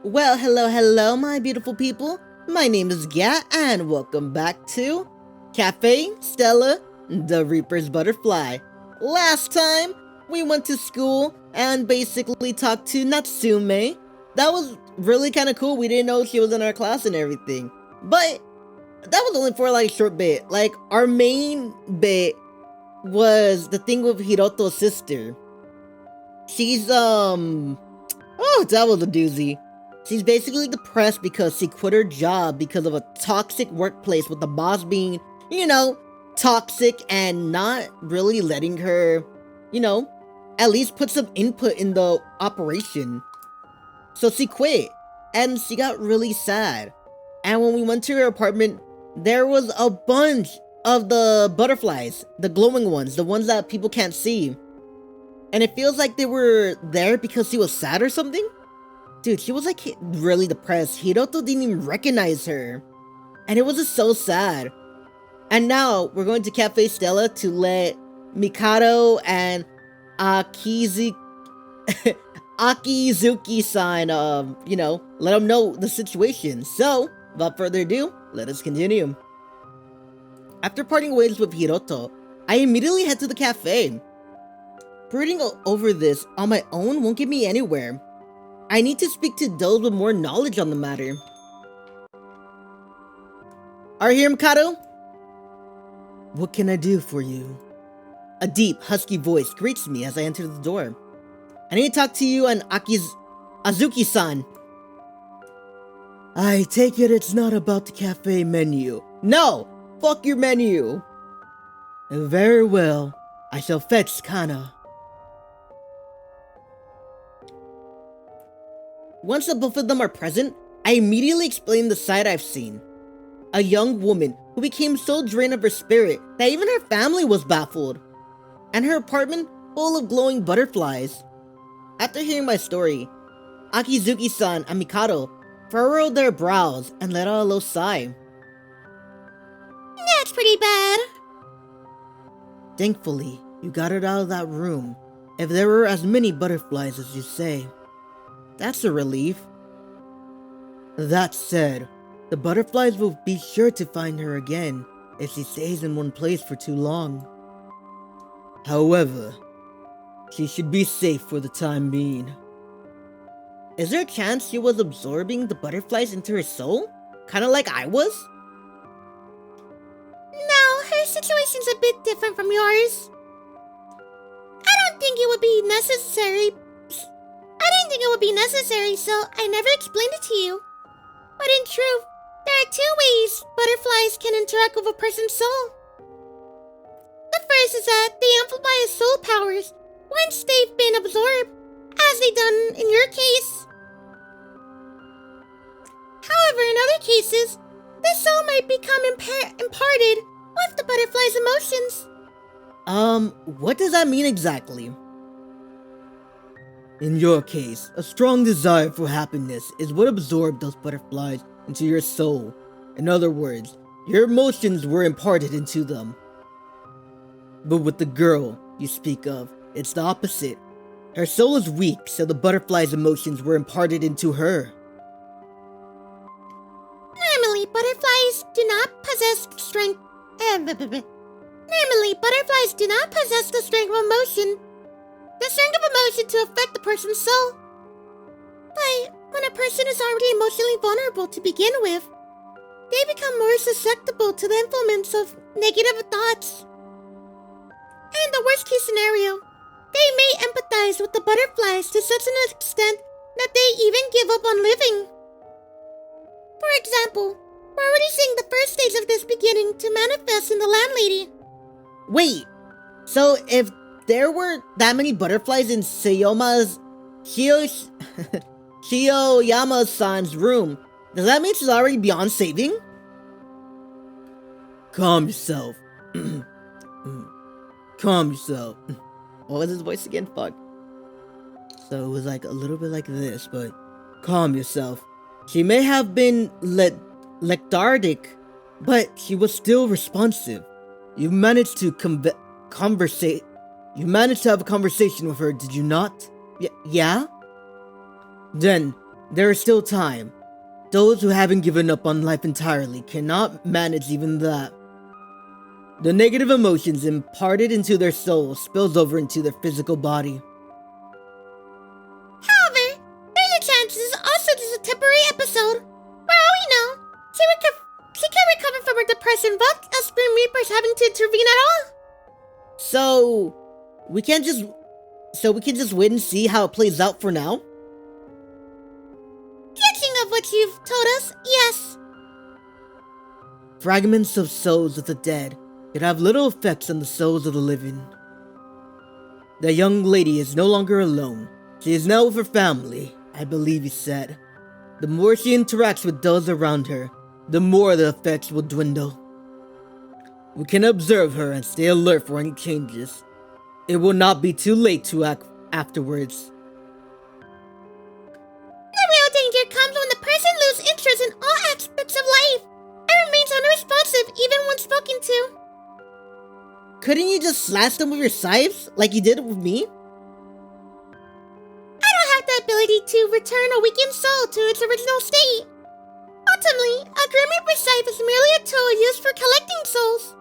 Well, hello, my beautiful people. My name is Gat, and welcome back to Café Stella, the Reaper's Butterfly. Last time, we went to school and basically talked to Natsume. That was really kind of cool. We didn't know she was in our class and everything. But that was only for like a short bit. Like, our main bit was the thing with Hiroto's sister. She's, oh, that was a doozy. She's basically depressed because she quit her job because of a toxic workplace with the boss being, toxic and not really letting her, at least put some input in the operation. So she quit, and she got really sad. And when we went to her apartment, there was a bunch of the butterflies, the glowing ones, the ones that people can't see. And it feels like they were there because she was sad or something? Dude, she was like really depressed. Hiroto didn't even recognize her. And it was just so sad. And now we're going to Café Stella to let Mikado and Akizuki-san, let them know the situation. So, without further ado, let us continue. After parting ways with Hiroto, I immediately head to the cafe. Brooding over this on my own won't get me anywhere. I need to speak to those with more knowledge on the matter. Are you here, Mikado? What can I do for you? A deep, husky voice greets me as I enter the door. I need to talk to you and Azuki-san. I take it it's not about the cafe menu. No! Fuck your menu! Very well. I shall fetch KANNA. Once the both of them are present, I immediately explain the sight I've seen. A young woman who became so drained of her spirit that even her family was baffled. And her apartment full of glowing butterflies. After hearing my story, Akizuki-san and Mikado furrowed their brows and let out a low sigh. That's pretty bad. Thankfully, you got it out of that room, if there were as many butterflies as you say. That's a relief. That said, the butterflies will be sure to find her again if she stays in one place for too long. However, she should be safe for the time being. Is there a chance she was absorbing the butterflies into her soul? Kinda like I was? No, her situation's a bit different from yours. I don't think it would be necessary, so I never explained it to you. But in truth, there are two ways butterflies can interact with a person's soul. The first is that they amplify his soul powers once they've been absorbed, as they done in your case. However, in other cases, the soul might become imparted with the butterfly's emotions. What does that mean exactly? In your case, a strong desire for happiness is what absorbed those butterflies into your soul. In other words, your emotions were imparted into them. But with the girl you speak of, it's the opposite. Her soul is weak, so the butterfly's emotions were imparted into her. Normally, butterflies do not possess the strength of emotion. The strength of emotion to affect the person's soul. But when a person is already emotionally vulnerable to begin with, they become more susceptible to the influence of negative thoughts. In the worst case scenario, they may empathize with the butterflies to such an extent that they even give up on living. For example, we're already seeing the first stage of this beginning to manifest in the landlady. Wait, so if there were that many butterflies in Shiyoyama-san's room, does that mean she's already beyond saving? Calm yourself. Calm yourself. What was his voice again? Fuck. So it was like a little bit like this, but calm yourself. She may have been lethargic, but she was still responsive. You managed to conversate. You managed to have a conversation with her, did you not? Yeah? Then, There is still time. Those who haven't given up on life entirely cannot manage even that. The negative emotions imparted into their soul spills over into their physical body. However, there's a chance this is also just a temporary episode. For all we know, she can recover from her depression without us Grim Reapers having to intervene at all. So we can just wait and see how it plays out for now? Judging of what you've told us, yes. Fragments of souls of the dead could have little effects on the souls of the living. The young lady is no longer alone. She is now with her family, I believe he said. The more she interacts with those around her, the more the effects will dwindle. We can observe her and stay alert for any changes. It will not be too late to act afterwards. The real danger comes when the person loses interest in all aspects of life and remains unresponsive even when spoken to. Couldn't you just slash them with your scythes, like you did with me? I don't have the ability to return a weakened soul to its original state. Ultimately, a Grim Reaper scythe is merely a tool used for collecting souls.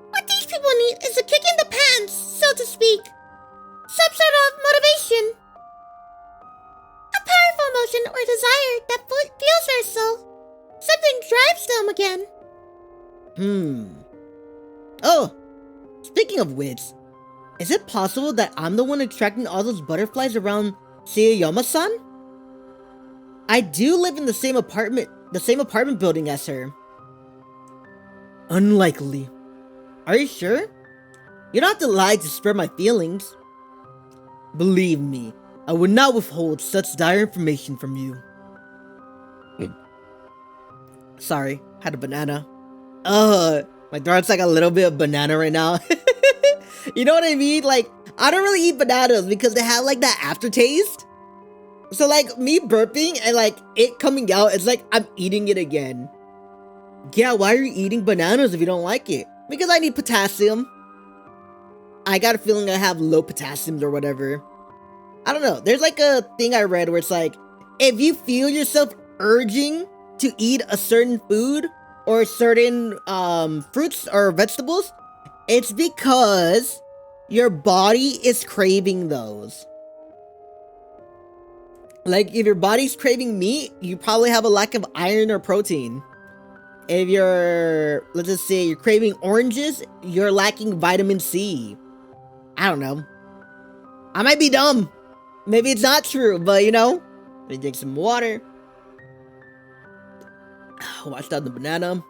What these people need is a kick in the pants, so to speak. Some sort of motivation. A powerful emotion or desire that fuels their soul. Something drives them again. Oh, speaking of which, is it possible that I'm the one attracting all those butterflies around Tsuyoyama-san? I do live in the same apartment building as her. Unlikely. Are you sure? You don't have to lie to spare my feelings. Believe me, I would not withhold such dire information from you. Sorry, had a banana. My throat's like a little bit of banana right now. You know what I mean? Like, I don't really eat bananas because they have like that aftertaste. So like, me burping and like it coming out, it's like I'm eating it again. Yeah, why are you eating bananas if you don't like it? Because I need potassium. I got a feeling I have low potassium or whatever. I don't know. There's like a thing I read where it's like, if you feel yourself urging to eat a certain food or certain fruits or vegetables, it's because your body is craving those. Like, if your body's craving meat, you probably have a lack of iron or protein. If you're, let's just say, you're craving oranges, you're lacking vitamin C. I don't know. I might be dumb. Maybe it's not true, but you know. Let me drink some water. Wash down the banana.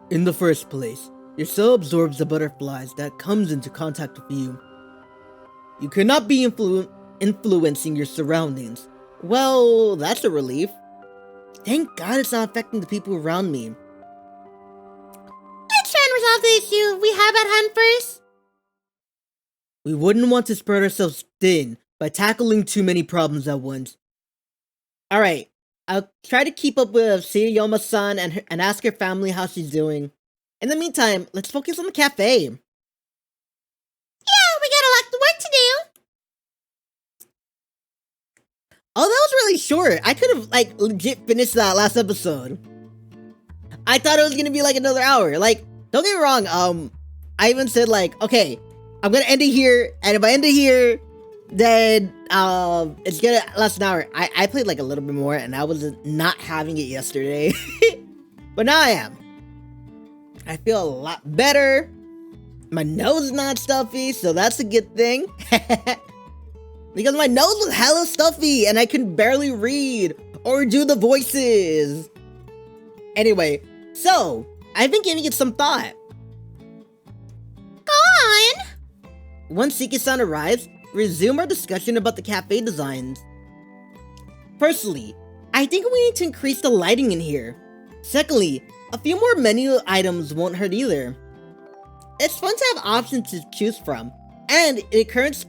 In the first place, your cell absorbs the butterflies that comes into contact with you. You cannot be influencing your surroundings. Well, that's a relief. Thank God it's not affecting the people around me. Let's try and resolve the issue we have at hand first. We wouldn't want to spread ourselves thin by tackling too many problems at once. Alright, I'll try to keep up with Tsuyoyama-san and ask her family how she's doing. In the meantime, let's focus on the cafe. Yeah, we got a lot of work to do. Oh, that was really short. I could have, like, legit finished that last episode. I thought it was gonna be, like, another hour. Like, don't get me wrong, I even said, like, okay, I'm gonna end it here, and if I end it here, then, it's gonna last an hour. I played, like, a little bit more, and I was not having it yesterday. But now I am. I feel a lot better. My nose is not stuffy, so that's a good thing. Because my nose was hella stuffy and I could barely read or do the voices. Anyway, so I've been giving it some thought. Go on. Once Siki-san arrives, resume our discussion about the cafe designs. Firstly, I think we need to increase the lighting in here. Secondly, a few more menu items won't hurt either. It's fun to have options to choose from, and it encourages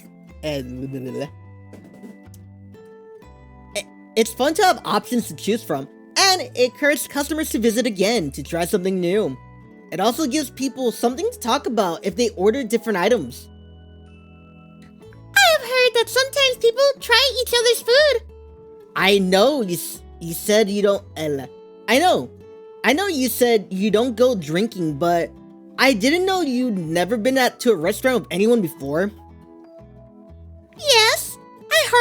It's fun to have options to choose from, and it encourages customers to visit again to try something new. It also gives people something to talk about if they order different items. I have heard that sometimes people try each other's food, I know you said you don't. I know you said you don't go drinking, but I didn't know you'd never been to a restaurant with anyone before. Yes, I have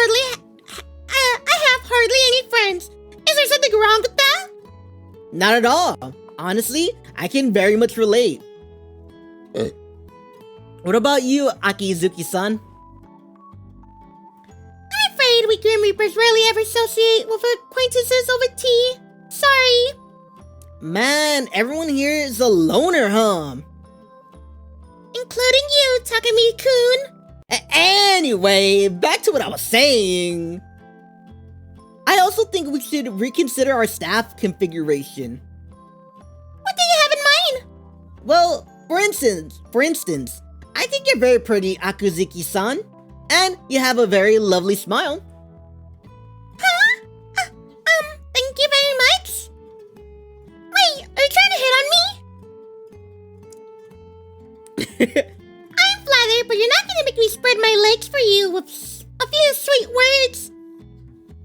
hardly any friends. Is there something wrong with that? Not at all. Honestly, I can very much relate. What about you, Akizuki-san? I'm afraid we Grim Reapers rarely ever associate with acquaintances over tea. Sorry. Man, everyone here is a loner, huh? Including you, Takamine-kun. Anyway, back to what I was saying. I also think we should reconsider our staff configuration. What do you have in mind? Well, for instance, I think you're very pretty, Akuzuki-san, and you have a very lovely smile. Huh? Thank you very much. Wait, are you trying to hit on me? I'm flattered, but you're not gonna make me spread my legs for you with a few sweet words.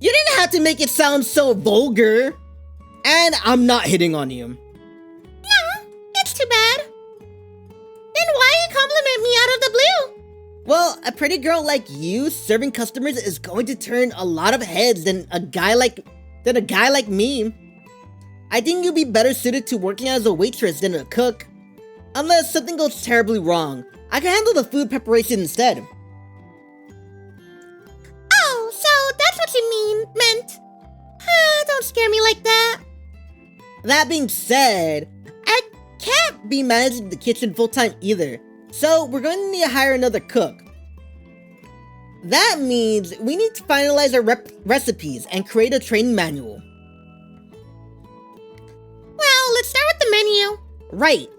You didn't have to make it sound so vulgar. And I'm not hitting on you. No, it's too bad. Then why you compliment me out of the blue? Well, a pretty girl like you serving customers is going to turn a lot of heads than a guy like me. I think you'll be better suited to working as a waitress than a cook. Unless something goes terribly wrong, I can handle the food preparation instead. Oh, so that's what you meant. Don't scare me like that. That being said, I can't be managing the kitchen full-time either, so we're going to need to hire another cook. That means we need to finalize our recipes and create a training manual. Well, let's start with the menu. Right.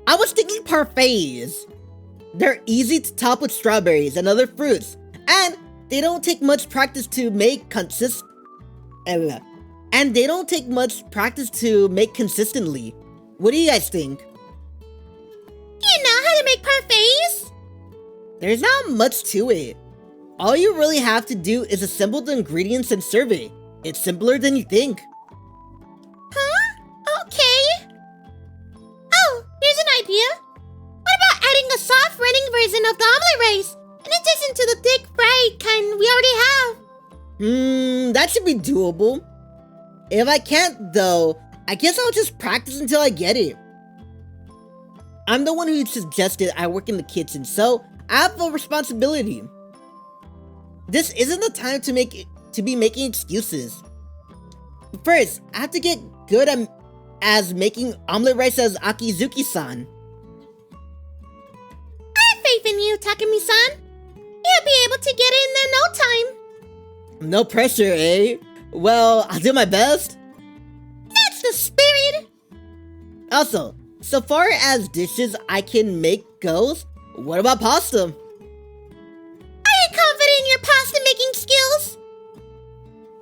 I was thinking parfaits. They're easy to top with strawberries and other fruits, and they don't take much practice to make consistently. What do you guys think? You know how to make parfaits? There's not much to it. All you really have to do is assemble the ingredients and serve it. It's simpler than you think. Huh? Okay. Oh, here's an idea. What about adding a soft running version of the omelet rice, in addition to the thick fried kind we already have? That should be doable. If I can't though, I guess I'll just practice until I get it. I'm the one who suggested I work in the kitchen, so I have a responsibility. This isn't the time to be making excuses. First, I have to get good at making omelet rice as Akizuki-san. I have faith in you, Takumi-san. You'll be able to get in there no time. No pressure, eh? Well, I'll do my best. That's the spirit. Also, so far as dishes I can make goes, what about pasta? Are you confident in your pasta making skills?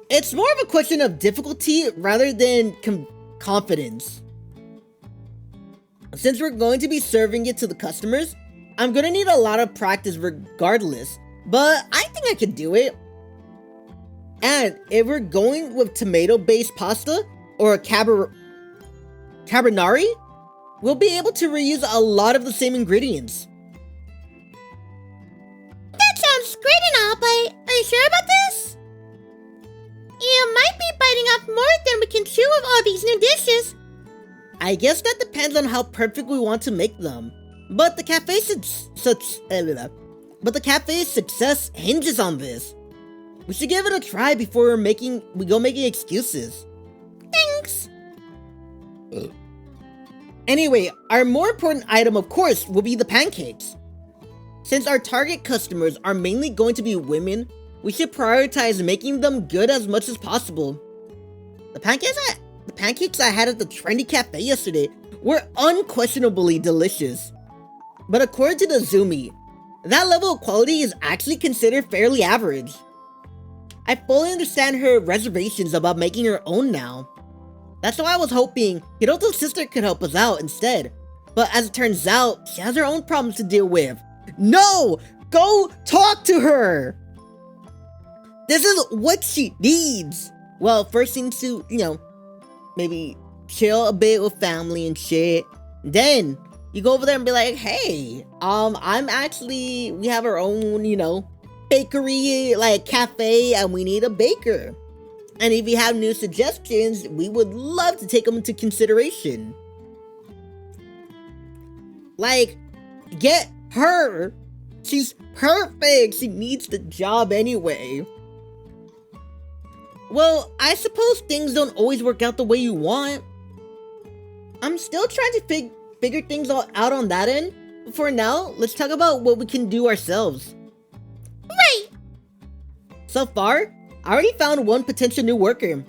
It's more of a question of difficulty rather than confidence. Since we're going to be serving it to the customers, I'm gonna need a lot of practice regardless, but I think I can do it. And if we're going with tomato-based pasta or a carbonari, we'll be able to reuse a lot of the same ingredients. That sounds great and all, but are you sure about this? You might be biting off more than we can chew with all these new dishes. I guess that depends on how perfect we want to make them. But the cafe's success hinges on this. We should give it a try before we go making excuses. Thanks. Anyway, our more important item, of course, will be the pancakes. Since our target customers are mainly going to be women, we should prioritize making them good as much as possible. The pancakes I had at the trendy cafe yesterday were unquestionably delicious. But according to the Zumi, that level of quality is actually considered fairly average. I fully understand her reservations about making her own now. That's why I was hoping Hiroto's sister could help us out instead. But as it turns out, she has her own problems to deal with. No! Go talk to her! This is what she needs! Well, first things to, maybe chill a bit with family and shit. Then you go over there and be like, hey, we have our own, bakery, like cafe, and we need a baker. And if you have new suggestions, we would love to take them into consideration. Like, get her. She's perfect. She needs the job anyway. Well, I suppose things don't always work out the way you want. I'm still trying to figure things out on that end. But for now, let's talk about what we can do ourselves. Right! So far, I already found one potential new worker.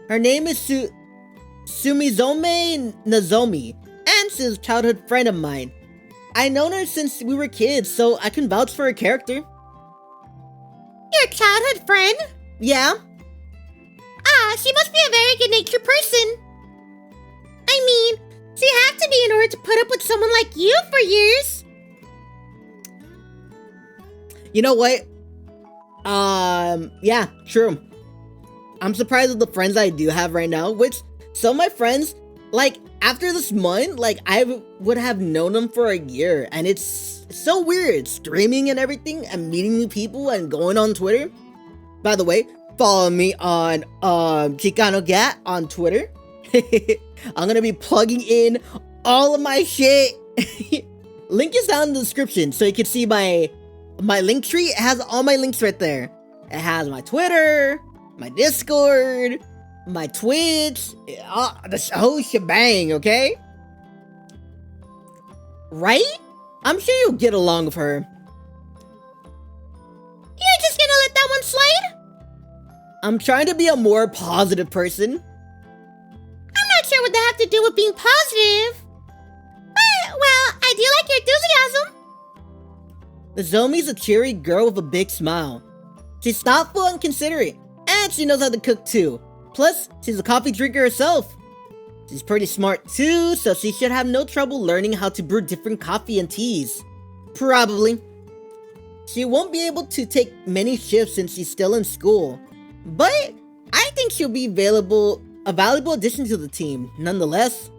Her name is Sumizome Nozomi, and she's a childhood friend of mine. I've known her since we were kids, so I can vouch for her character. Your childhood friend? Yeah. She must be a very good-natured person. I mean, she had to be in order to put up with someone like you for years. You know what? Yeah, true. I'm surprised with the friends I do have right now, which some of my friends, like, after this month, like, I would have known them for a year, and it's so weird, streaming and everything, and meeting new people, and going on Twitter. By the way, follow me on, Chicano Gat on Twitter. I'm gonna be plugging in all of my shit. Link is down in the description, so you can see my link tree. It has all my links right there. It has my Twitter, my Discord, my Twitch, the whole shebang, okay? Right? I'm sure you'll get along with her. You're just gonna let that one slide? I'm trying to be a more positive person. I'm not sure what that have to do with being positive. But, well, I do like your enthusiasm. Nozomi's a cheery girl with a big smile. She's thoughtful and considerate, and she knows how to cook too. Plus, she's a coffee drinker herself. She's pretty smart too, so she should have no trouble learning how to brew different coffee and teas. Probably. She won't be able to take many shifts since she's still in school, but I think she'll be a valuable addition to the team, nonetheless.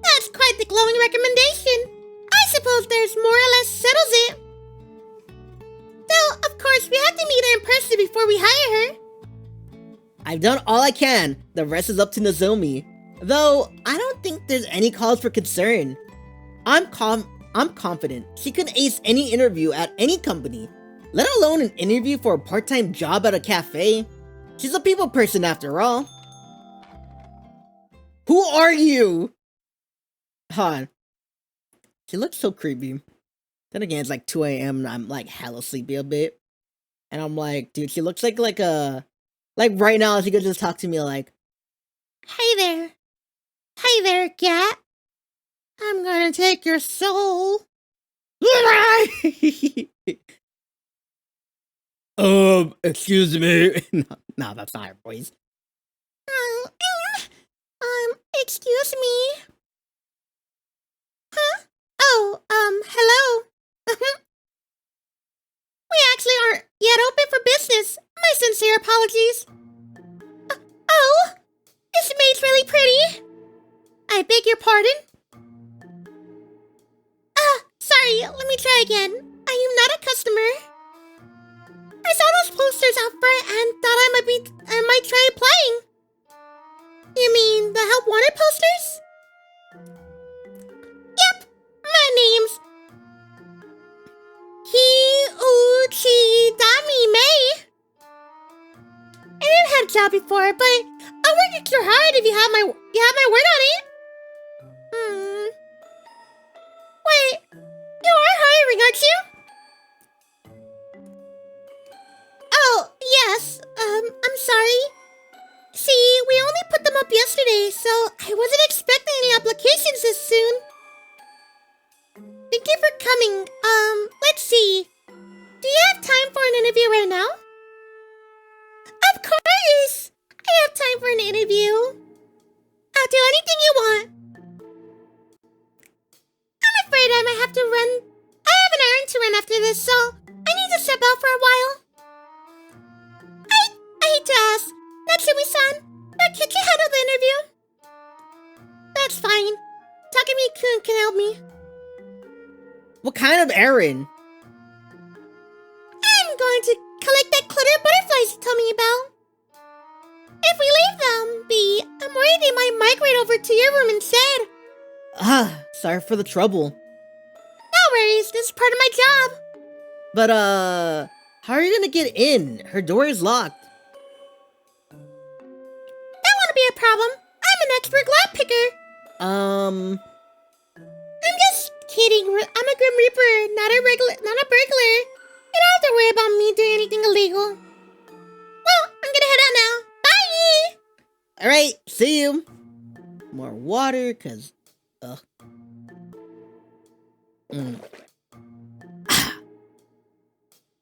That's quite the glowing recommendation. I suppose there's more or less settles it. Though, of course, we have to meet her in person before we hire her. I've done all I can. The rest is up to Nozomi. Though, I don't think there's any cause for concern. I'm confident she can ace any interview at any company, let alone an interview for a part-time job at a cafe. She's a people person after all. Who are you? Huh. She looks so creepy. Then again, it's like 2 a.m. and I'm like hella sleepy a bit. And I'm like, dude, she looks like right now she could just talk to me like, Hey there. Hey there, cat. I'm gonna take your soul. Excuse me. No, that's not her voice. Excuse me. Huh? Oh, hello. We actually aren't yet open for business. My sincere apologies. Oh, this maid's really pretty. I beg your pardon? Sorry, let me try again. I am not a customer. I saw those posters out front and thought I might try applying. You mean the help wanted posters? Yep, my name's Dami. I didn't have a job before, but I'll work extra hard if you have my word on it. Wait, you are hiring, aren't you? Oh, yes. I'm sorry. See, we only put them up yesterday, so I wasn't expecting any applications this soon. Thank you for coming. Let's see. Do you have time for an interview right now? Of course! I have time for an interview. I'll do anything you want. I'm afraid I might have to run. I have an errand to run after this, so I need to step out for a while. What kind of errand? I'm going to collect that clutter butterflies you told me about. If we leave them be, I'm worried they might migrate over to your room instead. Sorry for the trouble. No worries, this is part of my job. But, how are you gonna get in? Her door is locked. That won't be a problem. I'm an expert lab picker. I'm just kidding. I'm a Grim Reaper, not a burglar. You don't have to worry about me doing anything illegal. Well, I'm gonna head out now. Bye! Alright, see you. More water, cause, ugh.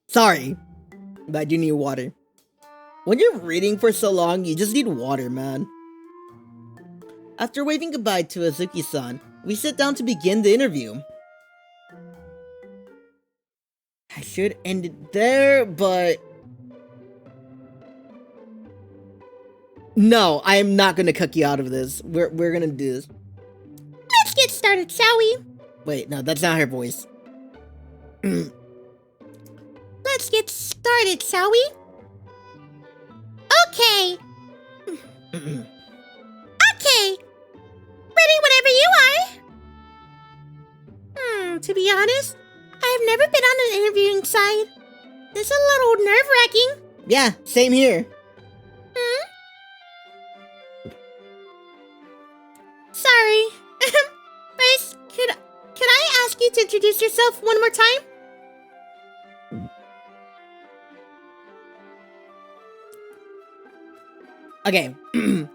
Sorry, but I do need water. When you're reading for so long, you just need water, man. After waving goodbye to Azuki-san, we sit down to begin the interview. I should end it there, but... No, I am not gonna cook you out of this. We're gonna do this. Let's get started, shall we? Wait, no, that's not her voice. Let's get started, shall we? Okay. Okay. Ready whenever you are. To be honest, I've never been on an interviewing site. It's a little nerve-wracking. Yeah, same here. Sorry. First, could I ask you to introduce yourself one more time? Okay. My name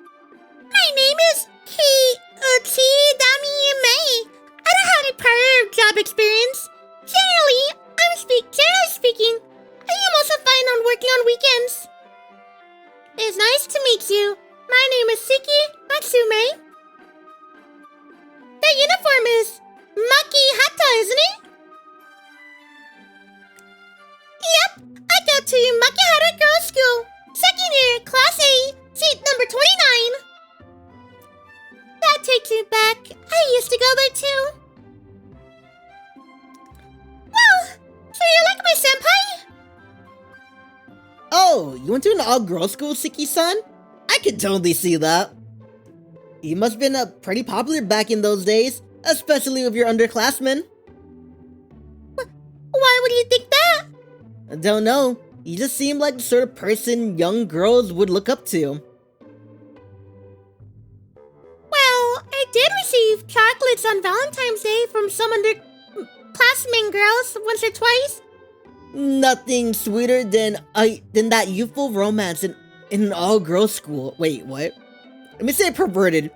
is Dami. I don't have any prior job experience. Generally speaking, I am also fine on working on weekends. It's nice to meet you. My name is Siki Matsume. That uniform is Maki Hata, isn't it? Yep, I go to Makihara Girls' School, second year, class A, seat number 29. That takes me back. I used to go there too. Well, so you're like my senpai? Oh, you went to an all-girls school, Siki-san? I could totally see that. You must have been pretty popular back in those days, especially with your underclassmen. Why would you think that? I don't know. You just seem like the sort of person young girls would look up to. Well, I did receive chocolates on Valentine's Day from some underclassmen girls once or twice. Nothing sweeter than that youthful romance in an all-girls school. Wait, what? Let me say perverted.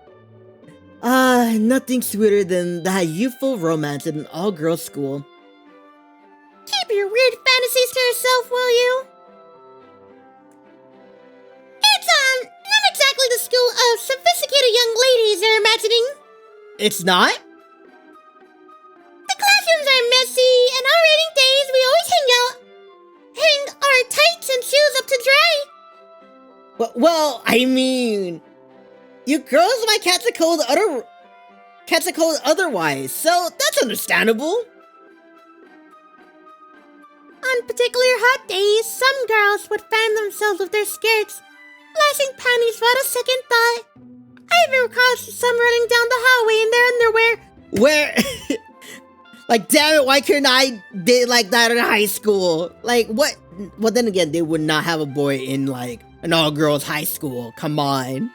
Nothing sweeter than that youthful romance in an all-girls school. Keep your weird fantasies to yourself, will you? It's, not exactly the school of sophisticated young ladies you're imagining. It's not? The classrooms are messy, and on rainy days we always hang our tights and shoes up to dry. Well, I mean, you girls might catch a cold otherwise, so that's understandable. On particular hot days, some girls would fan themselves with their skirts, lashing panties without a second thought. I even recall some running down the hallway in their underwear. Where? Like, damn it, why couldn't I date like that in high school? Like, what? Well, then again, they would not have a boy in, like, an all-girls high school. Come on.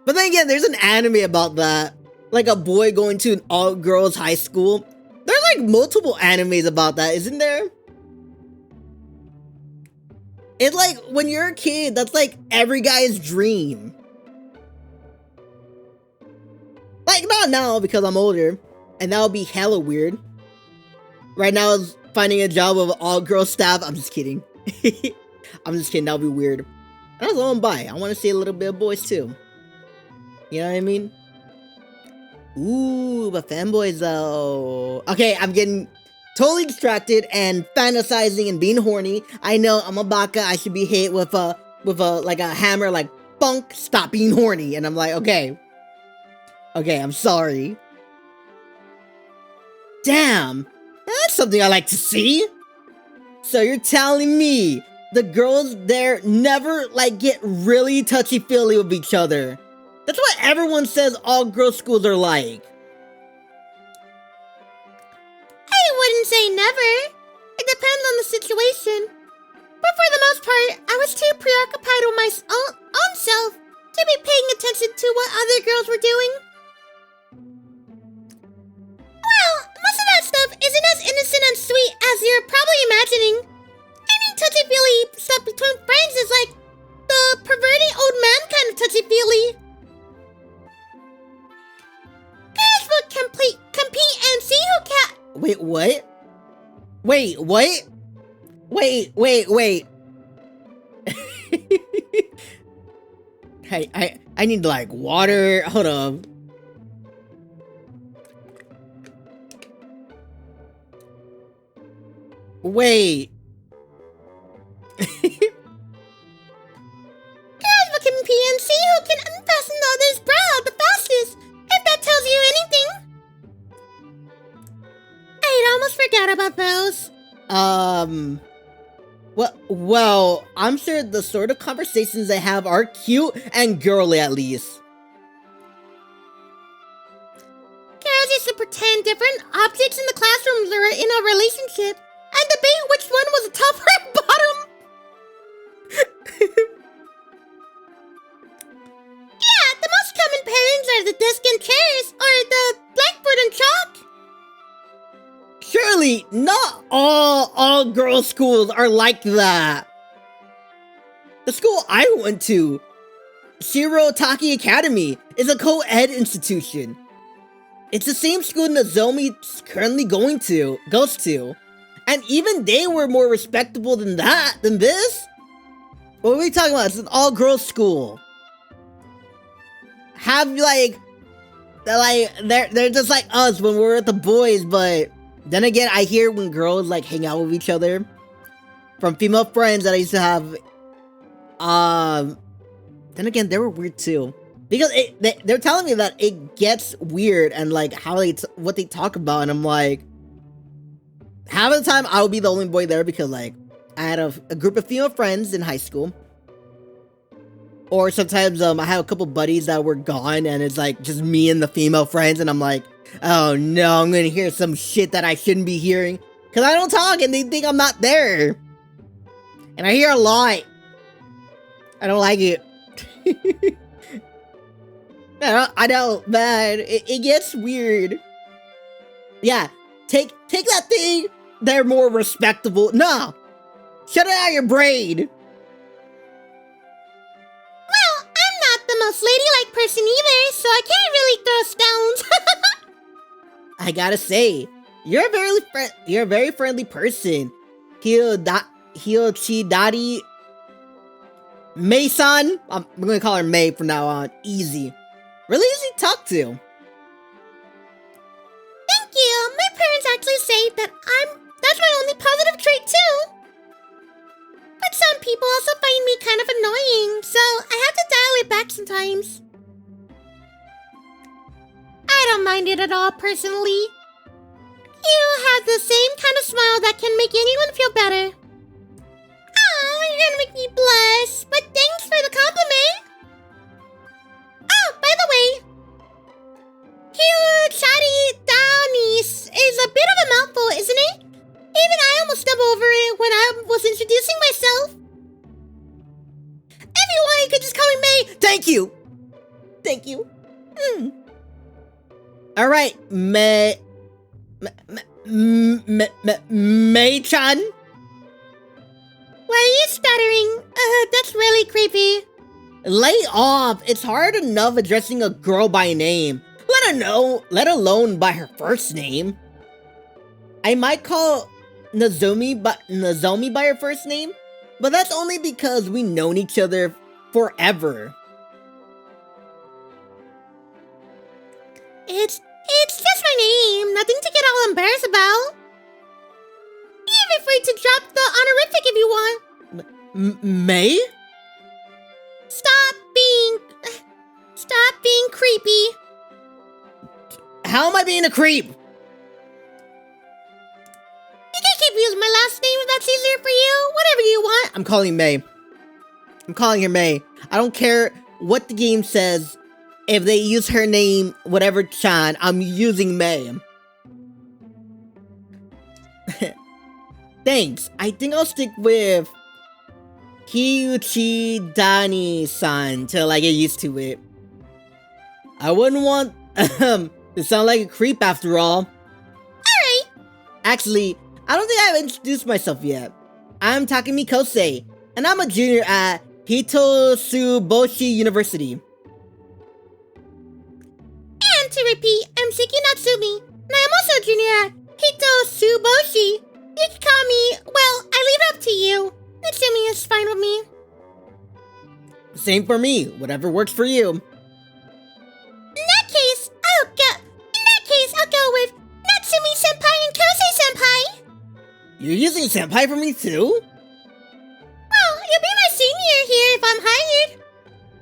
But then again, there's an anime about that. Like, a boy going to an all-girls high school. There's, like, multiple animes about that, isn't there? It's like, when you're a kid, that's, like, every guy's dream. Like, not now, because I'm older. And that would be hella weird. Right now, is finding a job with all-girls staff. I'm just kidding. I'm just kidding, that would be weird. That's all I'm by. I want to see a little bit of boys, too. You know what I mean? Ooh, but fanboys, though. Okay, I'm getting totally distracted and fantasizing and being horny. I know, I'm a baka. I should be hit with a hammer, like, bunk, stop being horny. And I'm like, okay, I'm sorry. Damn, that's something I like to see. So you're telling me the girls there never, like, get really touchy-feely with each other? That's what everyone says all girls' schools are like. I wouldn't say never. It depends on the situation. But for the most part, I was too preoccupied with my own self to be paying attention to what other girls were doing. Well, most of that stuff isn't as innocent and sweet as you're probably imagining. I mean, touchy-feely stuff between friends is like the perverted old man kind of touchy-feely. Girls would compete and see who can. Wait, what? Wait, what? Wait. Hey, I need, like, water. Hold on. Wait. Girls will compete and see who can unfasten the other's brow the fastest, if that tells you anything. I'd almost forgot about those. Well, I'm sure the sort of conversations they have are cute and girly, at least. Girls used to pretend different objects in the classrooms were in a relationship and debate which one was the top or bottom. Yeah, the most common pairings are the desk and chairs or the blackboard and chalk. Surely, not all girls' schools are like that. The school I went to, Shirotaki Academy, is a co-ed institution. It's the same school Nozomi's currently goes to. And even they were more respectable than this. What are we talking about? It's an all-girls school. They're just like us when we're with the boys, but then again, I hear when girls, like, hang out with each other from female friends that I used to have, then again, they were weird too. Because they're telling me that it gets weird and, like, what they talk about, and I'm like, half of the time I would be the only boy there because, like, I had a group of female friends in high school. Or sometimes I have a couple buddies that were gone and it's like just me and the female friends, and I'm like, oh no, I'm gonna hear some shit that I shouldn't be hearing because I don't talk and they think I'm not there. And I hear a lot. I don't like it. I know, man. It gets weird. Yeah, take that thing. They're more respectable. No, shut it out of your brain. Well, I'm not the most ladylike person either, so I can't really throw stones. I gotta say, you're a very friendly person. Hiochidari Mei-san. I'm gonna call her Mei from now on. Easy. Really easy to talk to. Thank you. My parents actually say that that's my only positive trait too. But some people also find me kind of annoying, so I have to dial it back sometimes. I don't mind it at all, personally. You have the same kind of smile that can make anyone feel better. Oh, you're gonna make me blush, but thanks for the compliment. Oh, by the way, Hiochidari is a bit of a mouthful, isn't it? Even I almost stumbled over it when I was introducing myself. If you want, you could just call me May. Thank you. Thank you. All right, May-chan. Why are you stuttering? That's really creepy. Lay off. It's hard enough addressing a girl by name, let alone by her first name. I might call Nozomi by her first name, but that's only because we've known each other forever. It's just my name. Nothing to get all embarrassed about. Feel free to drop the honorific if you want. May? Stop being creepy. How am I being a creep? use my last name if that's easier for you. Whatever you want. I'm calling May. I'm calling her May. I don't care what the game says. If they use her name, whatever Chan, I'm using May. Thanks. I think I'll stick with Kyuchi Dani-san till I get used to it. I wouldn't want to sound like a creep after all. Alright. Actually, I don't think I've introduced myself yet. I'm Takamine Kousei, and I'm a junior at Hitotsuboshi University. And to repeat, I'm Seki Natsumi, and I am also a junior at Hitotsuboshi. You can call me, well, I leave it up to you. Natsumi is fine with me. Same for me, whatever works for you. In that case, I'll go with Natsumi-senpai and Kousei-senpai. You're using senpai for me too? Well, you'll be my senior here if I'm hired.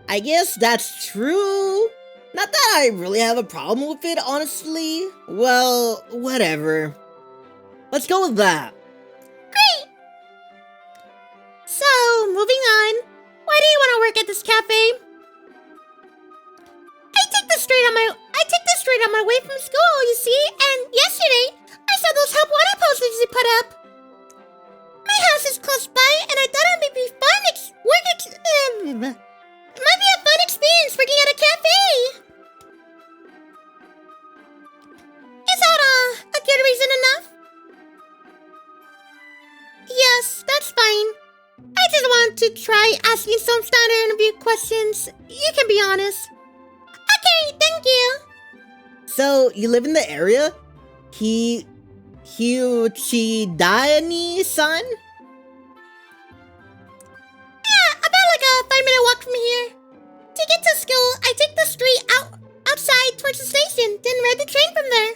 I guess that's true. Not that I really have a problem with it, honestly. Well, whatever. Let's go with that. Great. So, moving on. Why do you want to work at this cafe? I take this straight on my way from school, you see, and yesterday I saw those help wanted posters you put up. My house is close by, and I thought it might be fun. It might be a fun experience working at a cafe. Is that a good reason enough? Yes, that's fine. I just want to try asking some standard interview questions. You can be honest. Okay, thank you. So, you live in the area? Hyuchidani-san? Yeah, about like a 5-minute walk from here. To get to school, I take the street outside towards the station, then ride the train from there.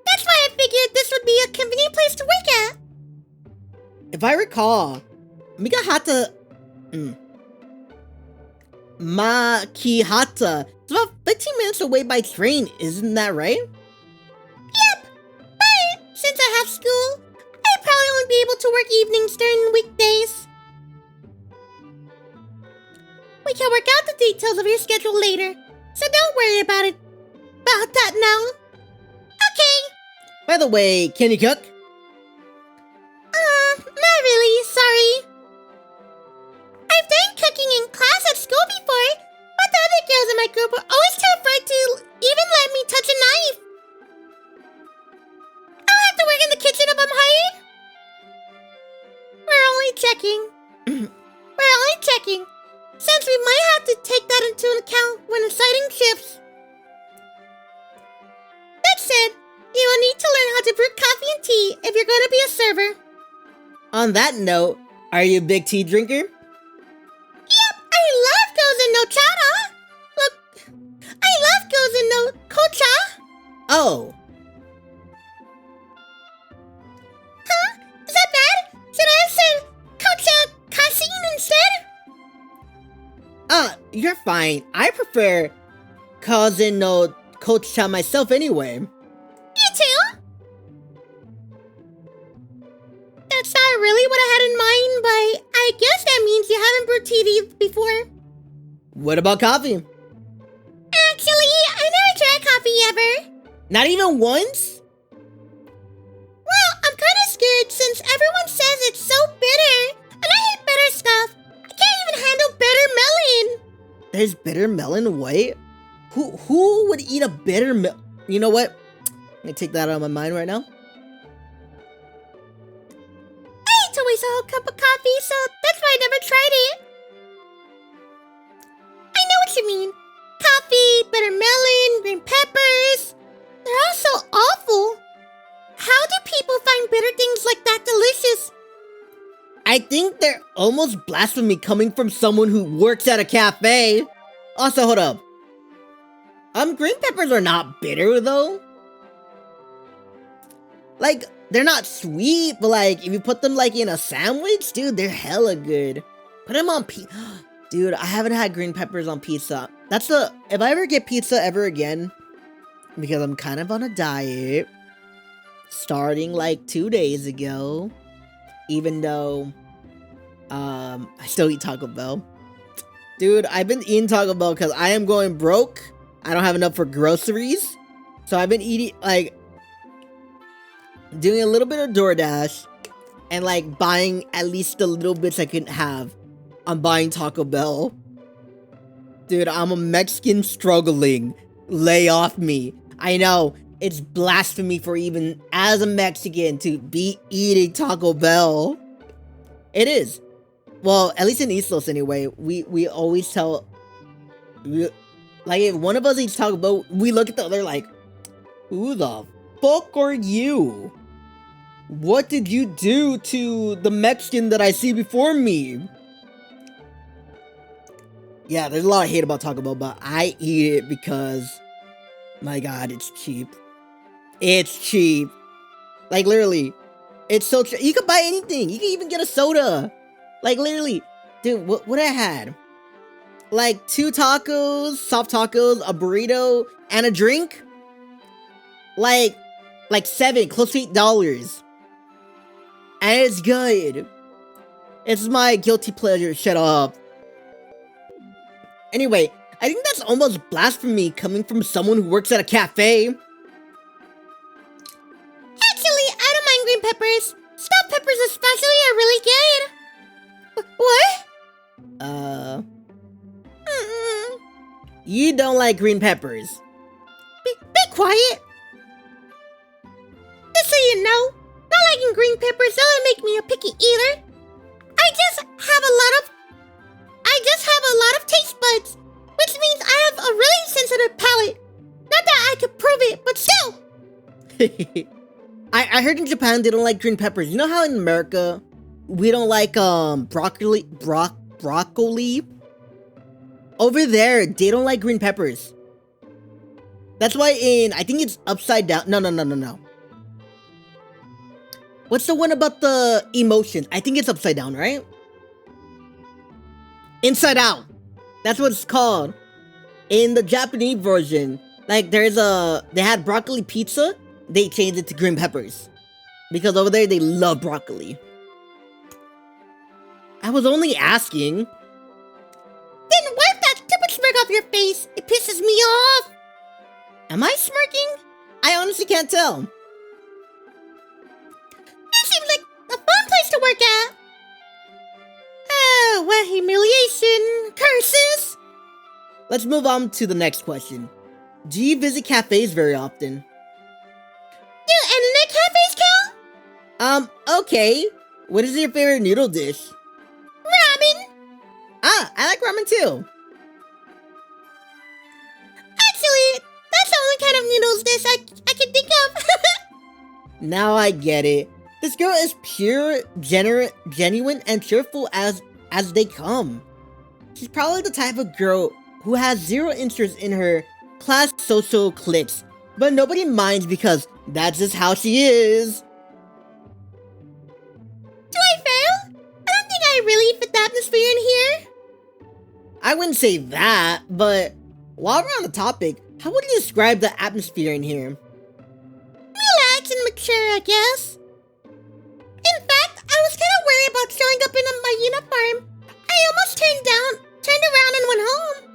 That's why I figured this would be a convenient place to work at. If I recall, Mikahata... Makihata. It's about 15 minutes away by train, isn't that right? Yep, but since I have school, I probably won't be able to work evenings during weekdays. We can work out the details of your schedule later, so don't worry about that now. Okay. By the way, can you cook? Not really, sorry. I've done cooking in class at school before, but the other girls in my group were always too afraid to even let me touch a knife. I'll have to work in the kitchen if I'm hired. We're only checking, since we might have to take that into account when assigning shifts. That said, you will need to learn how to brew coffee and tea if you're going to be a server. On that note, are you a big tea drinker? Yep, I love gozen no chara. Look, I love gozen no kocha. Oh. Huh? Is that bad? Should I have said kocha casein instead? You're fine. I prefer Kazen no Kocha myself anyway. You too? That's not really what I had in mind, but I guess that means you haven't brewed tea before. What about coffee? Actually, I never tried coffee ever. Not even once? Well, I'm kind of scared since everyone says it's so bitter, and I hate bitter stuff. I can't even handle bitter melon. There's bitter melon? What? Who would eat a bitter melon? You know what? I'm gonna take that out of my mind right now. I hate to waste a whole cup of coffee, so that's why I never tried it. I know what you mean. Coffee, bitter melon, green peppers. They're all so awful. How do people find bitter things like that delicious? I think they're almost blasphemy coming from someone who works at a cafe. Also, hold up. Green peppers are not bitter though. Like, they're not sweet, but like, if you put them like in a sandwich, dude, they're hella good. Put them on pizza. Dude, I haven't had green peppers on pizza. If I ever get pizza ever again, because I'm kind of on a diet, starting like 2 days ago, even though I still eat Taco Bell. Dude, I've been eating Taco Bell because I am going broke. I don't have enough for groceries. So I've been eating, like, doing a little bit of DoorDash and, like, buying at least the little bits I can have. I'm buying Taco Bell. Dude, I'm a Mexican struggling. Lay off me. I know, it's blasphemy for even as a Mexican to be eating Taco Bell. It is. Well, at least in East Los anyway, we always tell, like, if one of us eats Taco Bell, we look at the other like, who the fuck are you? What did you do to the Mexican that I see before me? Yeah, there's a lot of hate about Taco Bell, but I eat it because, my god, it's cheap. It's cheap. Like, literally, it's so cheap. You can buy anything. You can even get a soda. Like, literally, dude, what I had? Like, 2 tacos, soft tacos, a burrito, and a drink? Like 7, close to $8. And it's good. It's my guilty pleasure, shut up. Anyway, I think that's almost blasphemy coming from someone who works at a cafe. Actually, I don't mind green peppers. Stuffed peppers especially are really good. What? You don't like green peppers. Be quiet. Just so you know, not liking green peppers doesn't make me a picky eater. I just have a lot of taste buds, which means I have a really sensitive palate. Not that I could prove it, but still. I heard in Japan they don't like green peppers. You know how in America we don't like broccoli? Over there, they don't like green peppers. That's why I think it's upside down. No. What's the one about the emotions? I think it's upside down, right? Inside out. That's what it's called. In the Japanese version, like they had broccoli pizza, they changed it to green peppers. Because over there, they love broccoli. I was only asking. Then wipe that stupid smirk off your face. It pisses me off. Am I smirking? I honestly can't tell. It seems like a fun place to work at. Oh, what humiliation. Curses. Let's move on to the next question. Do you visit cafes very often? Do internet cafes count? Okay. What is your favorite noodle dish? Ramen. Ah, I like ramen too. Actually, that's the only kind of noodles dish I can think of. Now I get it. This girl is pure, genuine, and cheerful as they come. She's probably the type of girl who has zero interest in her class social cliques, but nobody minds because that's just how she is. Do I fail? I don't think I really fit the atmosphere in here. I wouldn't say that, but while we're on the topic, how would you describe the atmosphere in here? Relaxed and mature, I guess. In fact, I was kind of worried about showing up in my uniform. I almost turned around and went home.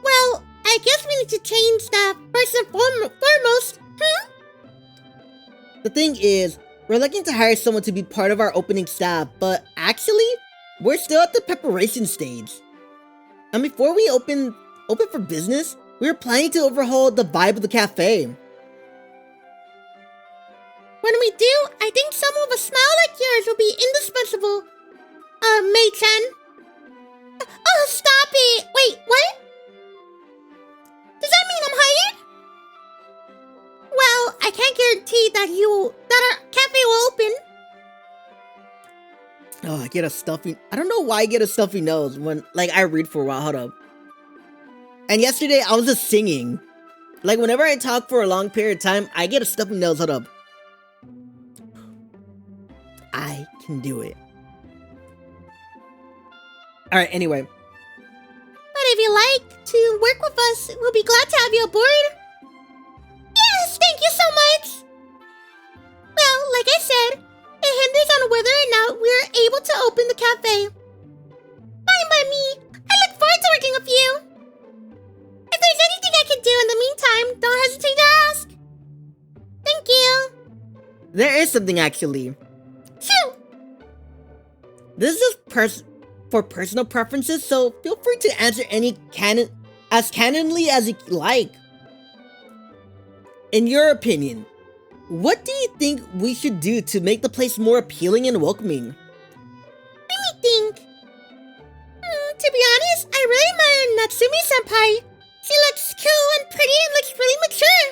Well, I guess we need to change that first and foremost, huh? The thing is, we're looking to hire someone to be part of our opening staff, but actually, we're still at the preparation stage. And before we open for business, we were planning to overhaul the vibe of the cafe. When we do, I think someone with a smile like yours will be indispensable. Mei-chan. Oh, stop it! Wait, what? Does that mean I'm hired? Well, I can't guarantee that our cafe will open. Oh, I get a stuffy. I don't know why I get a stuffy nose when, like, I read for a while. Hold up. And yesterday, I was just singing. Like, whenever I talk for a long period of time, I get a stuffy nose. Hold up. I can do it. Alright, anyway. But if you like to work with us, we'll be glad to have you aboard. Yes, this on whether or not we're able to open the cafe. Fine by me. I look forward to working with you. If there's anything I can do in the meantime, don't hesitate to ask. Thank you. There is something actually. Shoot. This is for personal preferences, so feel free to answer any canonly as you like. In your opinion, what do you think we should do to make the place more appealing and welcoming? Let me think. To be honest, I really admire Natsumi-senpai. She looks cool and pretty and looks really mature.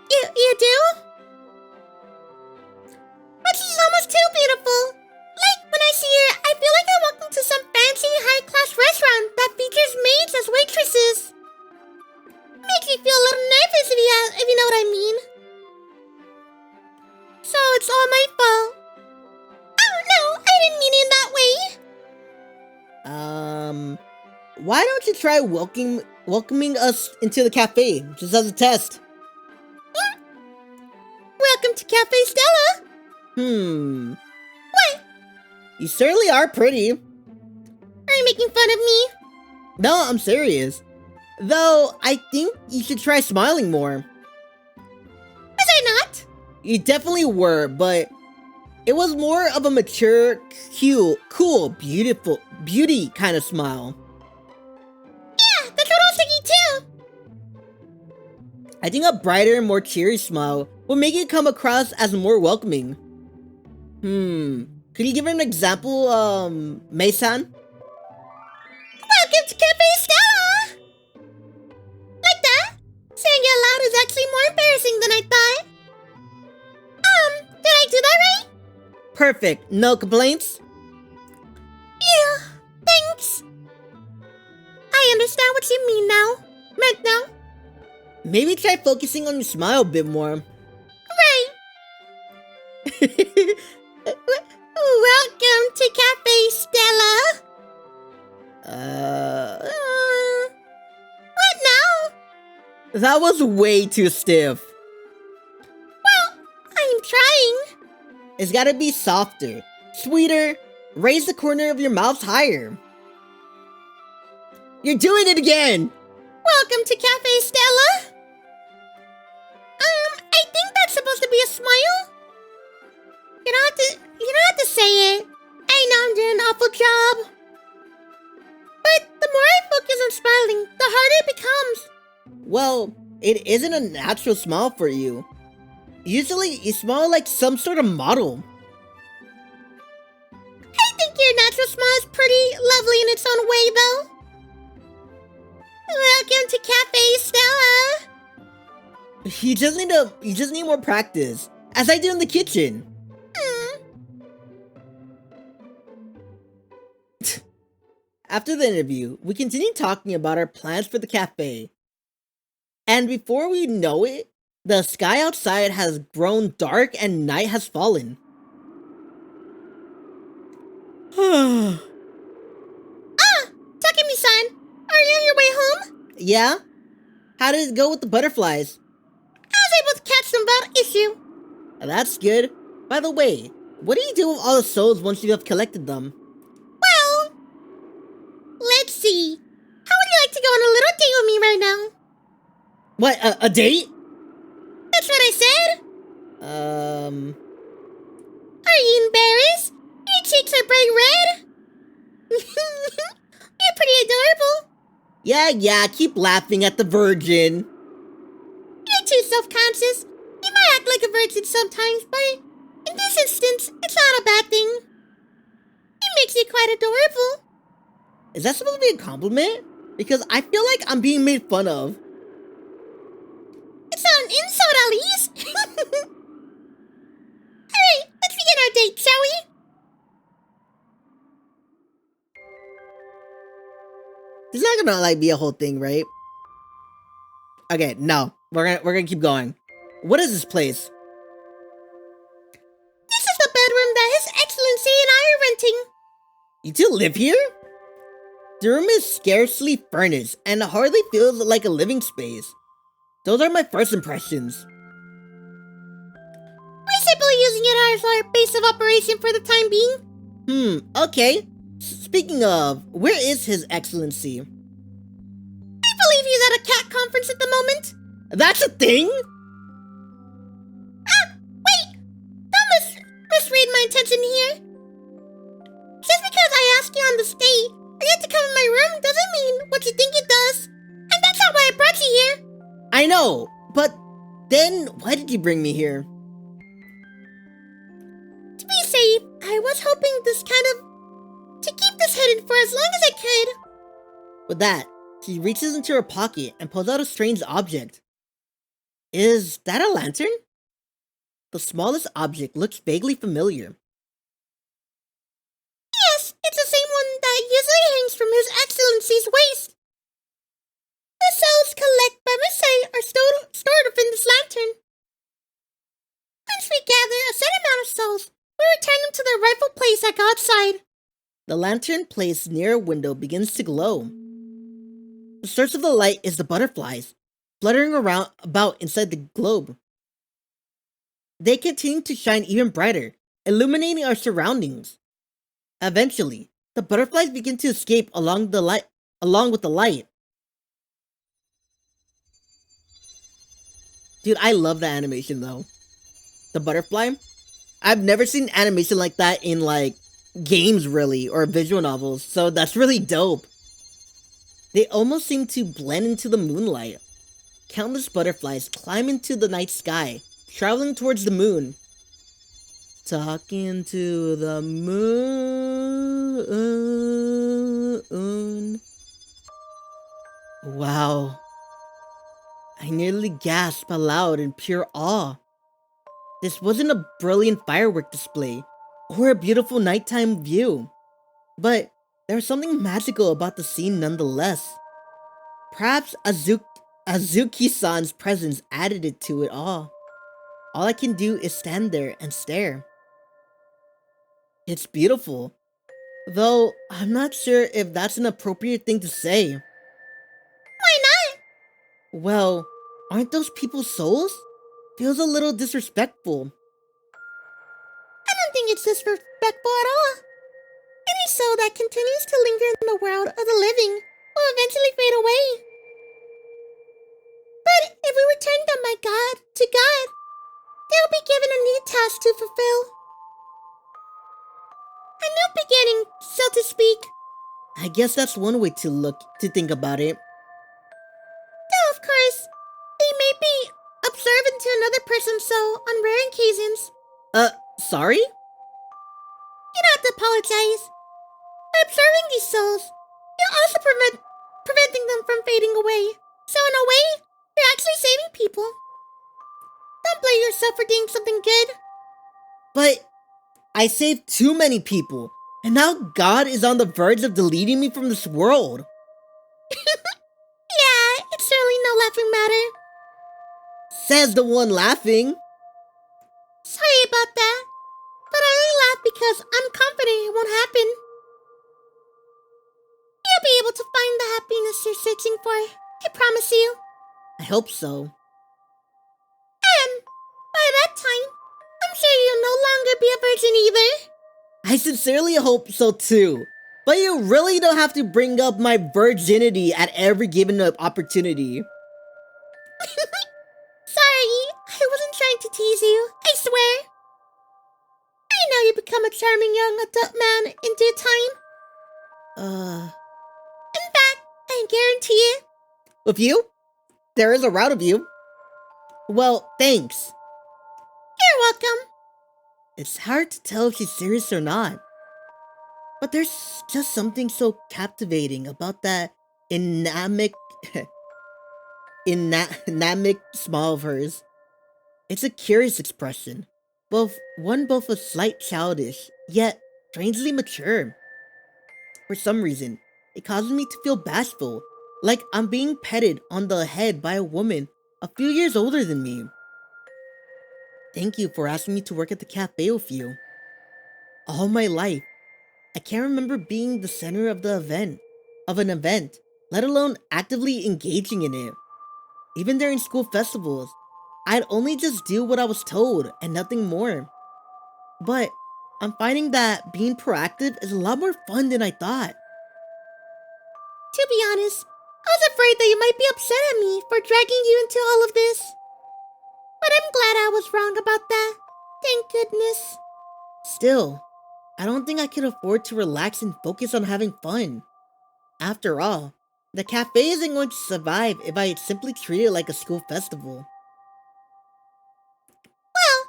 You do? But she's almost too beautiful. Like, when I see her, I feel like I walked into some fancy, high-class restaurant that features maids as waitresses. Makes me feel a little nervous if you know what I mean. So it's all my fault. Oh, no, I didn't mean it that way. Why don't you try welcoming us into the cafe, just as a test? Welcome to Café Stella. What? You certainly are pretty. Are you making fun of me? No, I'm serious. Though, I think you should try smiling more. Was I not? You definitely were, but it was more of a mature, cute, cool, beauty kind of smile. Yeah, that's what I was thinking too. I think a brighter and more cheery smile would make it come across as more welcoming. Could you give an example, Mei-san? Welcome to Café Stella! Like that? Saying it loud is actually more embarrassing than I thought. Did I do that right? Perfect. No complaints? Yeah, thanks. I understand what you mean now. Maybe try focusing on your smile a bit more. Right. Welcome to Café Stella. What now? That was way too stiff. Well, I'm trying. It's gotta be softer, sweeter, raise the corner of your mouth higher. You're doing it again! Welcome to Café Stella. I think that's supposed to be a smile. You don't have to say it. I know I'm doing an awful job. But the more I focus on smiling, the harder it becomes. Well, it isn't a natural smile for you. Usually, you smile like some sort of model. I think your natural smile is pretty lovely in its own way, though. Welcome to Café Stella. You just need more practice, as I do in the kitchen. After the interview, we continued talking about our plans for the cafe. And before we know it, the sky outside has grown dark and night has fallen. Takamine-san, are you on your way home? Yeah? How did it go with the butterflies? I was able to catch them without issue. That's good. By the way, what do you do with all the souls once you have collected them? Well, let's see. How would you like to go on a little date with me right now? What, a date? That's what I said. Are you embarrassed? Your cheeks are bright red. You're pretty adorable. Yeah, keep laughing at the virgin. You're too self-conscious. You might act like a virgin sometimes, but in this instance, it's not a bad thing. It makes you quite adorable. Is that supposed to be a compliment? Because I feel like I'm being made fun of. It's not an insult, at least. Alright, let's begin our date, shall we? It's not gonna be a whole thing, right? Okay, no. We're gonna keep going. What is this place? This is the bedroom that His Excellency and I are renting. You two live here? The room is scarcely furnished and hardly feels like a living space. Those are my first impressions. We happily using it as our base of operation for the time being. Okay. Speaking of, where is His Excellency? I believe he's at a cat conference at the moment. That's a thing? Wait! Don't misread my intention here. Just because I asked you on the state, and you have to come in my room doesn't mean what you think it does. And that's not why I brought you here. I know, but then why did you bring me here? To be safe, I was hoping to keep this hidden for as long as I could. With that, she reaches into her pocket and pulls out a strange object. Is that a lantern? The smallest object looks vaguely familiar. Yes, it's the same one that usually hangs from His Excellency's waist. The souls collected by Musei are stored within this lantern. Once we gather a set amount of souls, we return them to their rightful place at God's side. The lantern placed near a window begins to glow. The source of the light is the butterflies, fluttering about inside the globe. They continue to shine even brighter, illuminating our surroundings. Eventually, the butterflies begin to escape along with the light. Dude, I love the animation though. The butterfly. I've never seen animation like that in games really, or visual novels, so that's really dope. They almost seem to blend into the moonlight. Countless butterflies climb into the night sky, traveling towards the moon. Talking to the moon. Wow. I nearly gasped aloud in pure awe. This wasn't a brilliant firework display, or a beautiful nighttime view, but there was something magical about the scene nonetheless. Perhaps Azuki-san's presence added it to it all. All I can do is stand there and stare. It's beautiful, though I'm not sure if that's an appropriate thing to say. Why not? Well, aren't those people's souls? Feels a little disrespectful. I don't think it's disrespectful at all. Any soul that continues to linger in the world of the living will eventually fade away. But if we return them to God, they will be given a new task to fulfill. A new beginning, so to speak. I guess that's one way to think about it. Though, of course, they may be observant to another person's soul on rare occasions. Sorry? You don't have to apologize. By observing these souls, you're also preventing them from fading away. So in a way, you're actually saving people. Don't blame yourself for doing something good. But I saved too many people, and now God is on the verge of deleting me from this world. Yeah, it's certainly no laughing matter. Says the one laughing. Sorry about that, but I only laugh because I'm confident it won't happen. You'll be able to find the happiness you're searching for, I promise you. I hope so. And by that time, I'm sure you'll no longer be a virgin either. I sincerely hope so too. But you really don't have to bring up my virginity at every given opportunity. Sorry, I wasn't trying to tease you, I swear. I know you become a charming young adult man in due time. In fact, I guarantee it. With you? There is a route of you. Well, thanks. You're welcome. It's hard to tell if she's serious or not. But there's just something so captivating about that enigmatic smile of hers. It's a curious expression, both a slight childish, yet strangely mature. For some reason, it causes me to feel bashful, like I'm being petted on the head by a woman a few years older than me. Thank you for asking me to work at the cafe with you. All my life, I can't remember being the center of an event, let alone actively engaging in it. Even during school festivals, I'd only just do what I was told and nothing more. But I'm finding that being proactive is a lot more fun than I thought. To be honest, I was afraid that you might be upset at me for dragging you into all of this. But I'm glad I was wrong about that. Thank goodness. Still, I don't think I could afford to relax and focus on having fun. After all, the cafe isn't going to survive if I simply treat it like a school festival. Well,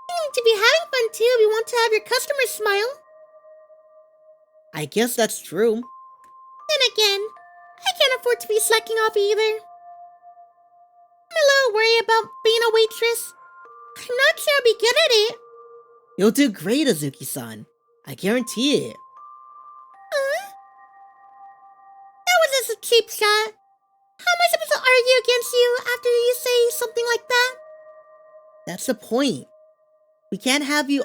you need to be having fun too if you want to have your customers smile. I guess that's true. Then again, I can't afford to be slacking off either. I'm a little worried about being a waitress. I'm not sure I'll be good at it. You'll do great, Azuki-san. I guarantee it. That was just a cheap shot. How am I supposed to argue against you after you say something like that? That's the point. We can't have you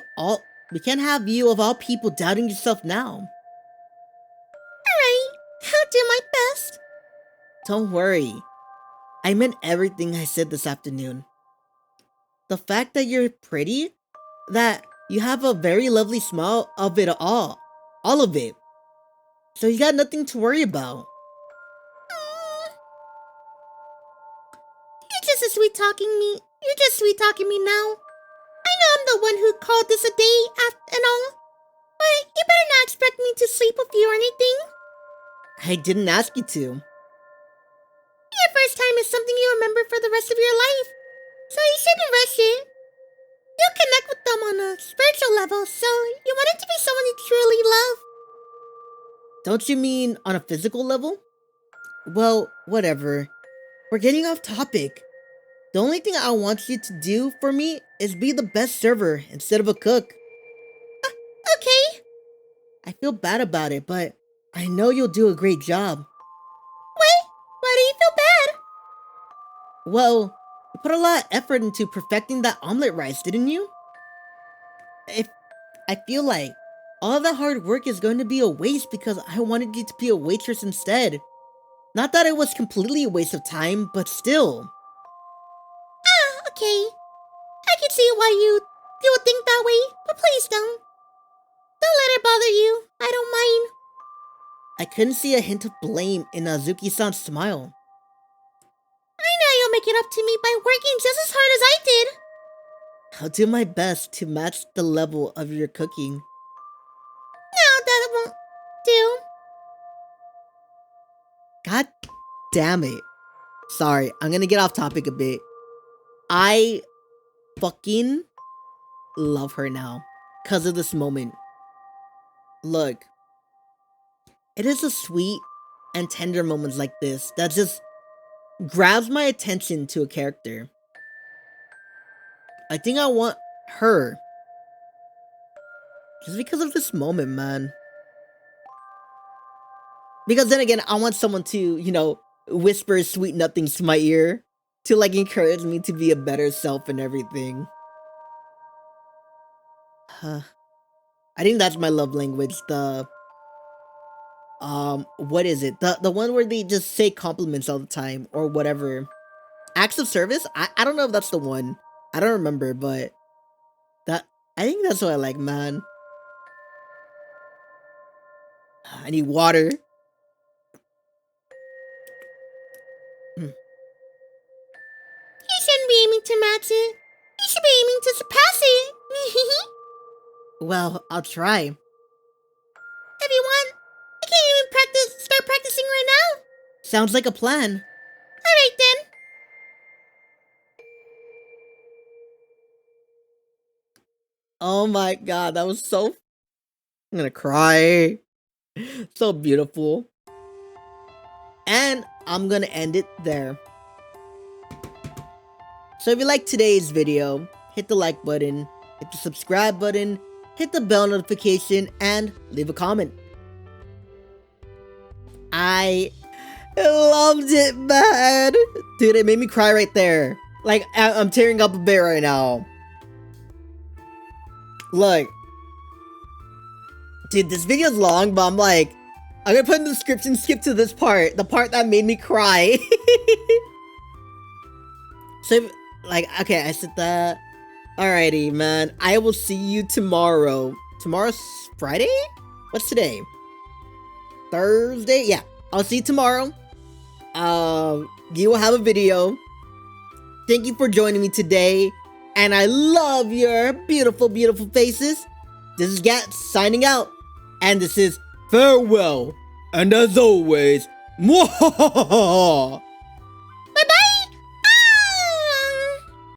of all people doubting yourself now. Alright, I'll do my best. Don't worry. I meant everything I said this afternoon. The fact that you're pretty, that you have a very lovely smile of it all of it. So you got nothing to worry about. You're just sweet talking me now. I know I'm the one who called this a day and all, but you better not expect me to sleep with you or anything. I didn't ask you to. Your first time is something you remember for the rest of your life, so you shouldn't rush it. You'll connect with them on a spiritual level, so you want it to be someone you truly love. Don't you mean on a physical level? Well, whatever. We're getting off topic. The only thing I want you to do for me is be the best server instead of a cook. Okay. I feel bad about it, but I know you'll do a great job. Wait, why do you feel bad? Well, you put a lot of effort into perfecting that omelet rice, didn't you? I feel like all that hard work is going to be a waste because I wanted you to be a waitress instead. Not that it was completely a waste of time, but still. Okay. I can see why you would think that way, but please don't. Don't let it bother you. I don't mind. I couldn't see a hint of blame in Azuki-san's smile. I know you'll make it up to me by working just as hard as I did. I'll do my best to match the level of your cooking. No, that won't do. God damn it. Sorry, I'm gonna get off topic a bit. I fucking love her now because of this moment. Look, it is the sweet and tender moments like this that just grabs my attention to a character. I think I want her just because of this moment, man. Because then again, I want someone to, whisper sweet nothings to my ear to like encourage me to be a better self and everything. I think that's my love language. What is it? The one where they just say compliments all the time or whatever. Acts of service? I don't know if that's the one. I don't remember, but I think that's what I like, man. I need water. You shouldn't be aiming to match it. You should be aiming to surpass it. Well, I'll try. If you want, I can't even start practicing right now. Sounds like a plan. Alright then. Oh my god, that was so... I'm gonna cry. So beautiful. And I'm gonna end it there. So if you liked today's video, hit the like button, hit the subscribe button, hit the bell notification, and leave a comment. I loved it, man. Dude, it made me cry right there. Like, I'm tearing up a bit right now. Look. Dude, this video's long, but I'm gonna put in the description, skip to this part. The part that made me cry. So Like, okay, I said that. Alrighty, man. I will see you tomorrow. Tomorrow's Friday? What's today? Thursday? Yeah, I'll see you tomorrow. You will have a video. Thank you for joining me today. And I love your beautiful, beautiful faces. This is Gat signing out. And this is farewell. And as always, mwahahaha.